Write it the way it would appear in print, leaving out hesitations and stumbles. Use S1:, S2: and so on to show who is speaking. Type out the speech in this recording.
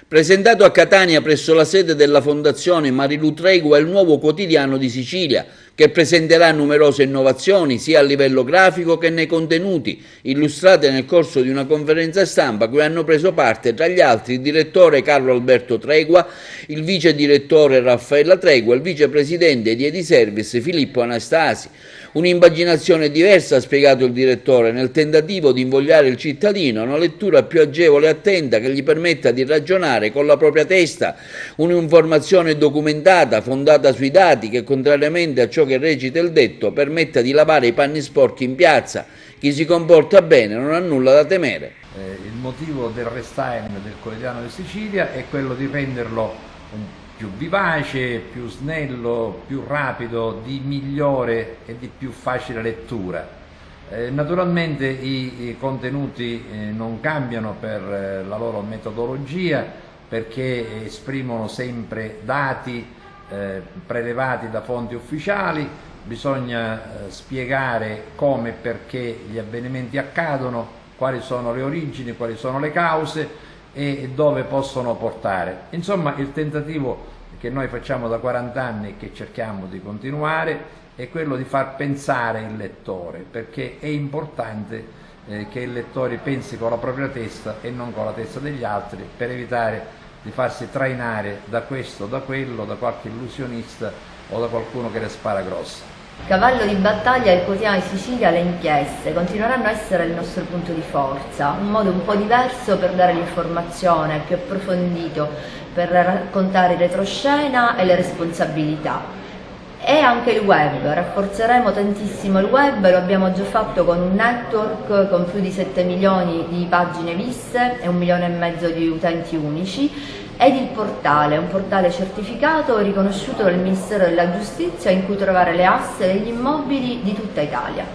S1: Presentato a Catania presso la sede della Fondazione Marilu Tregua è il nuovo quotidiano di Sicilia, che presenterà numerose innovazioni sia a livello grafico che nei contenuti, illustrate nel corso di una conferenza stampa cui hanno preso parte tra gli altri il direttore Carlo Alberto Tregua, il vice direttore Raffaella Tregua e il vicepresidente di Ediservice Filippo Anastasi. Un'impaginazione diversa, ha spiegato il direttore, nel tentativo di invogliare il cittadino a una lettura più agevole e attenta che gli permetta di ragionare con la propria testa, un'informazione documentata, fondata sui dati, che contrariamente a ciò che recita il detto, permetta di lavare i panni sporchi in piazza. Chi si comporta bene non ha nulla da temere.
S2: Il motivo del restyling del quotidiano di Sicilia è quello di renderlo più vivace, più snello, più rapido, di migliore e di più facile lettura. Naturalmente i contenuti non cambiano per la loro metodologia, perché esprimono sempre dati prelevati da fonti ufficiali. Bisogna spiegare come e perché gli avvenimenti accadono, quali sono le origini, quali sono le cause e dove possono portare. Insomma, il tentativo che noi facciamo da 40 anni e che cerchiamo di continuare è quello di far pensare il lettore, perché è importante che il lettore pensi con la propria testa e non con la testa degli altri, per evitare di farsi trainare da questo, da quello, da qualche illusionista o da qualcuno che le spara grossa.
S3: Cavallo di battaglia del quotidiano di Sicilia, le inchieste continueranno a essere il nostro punto di forza, un modo un po' diverso per dare l'informazione più approfondito, per raccontare il retroscena e le responsabilità. E anche il web, rafforzeremo tantissimo il web, lo abbiamo già fatto con un network con più di 7 milioni di pagine viste e 1,5 milioni di utenti unici, ed il portale, un portale certificato riconosciuto dal Ministero della Giustizia in cui trovare le aste degli immobili di tutta Italia.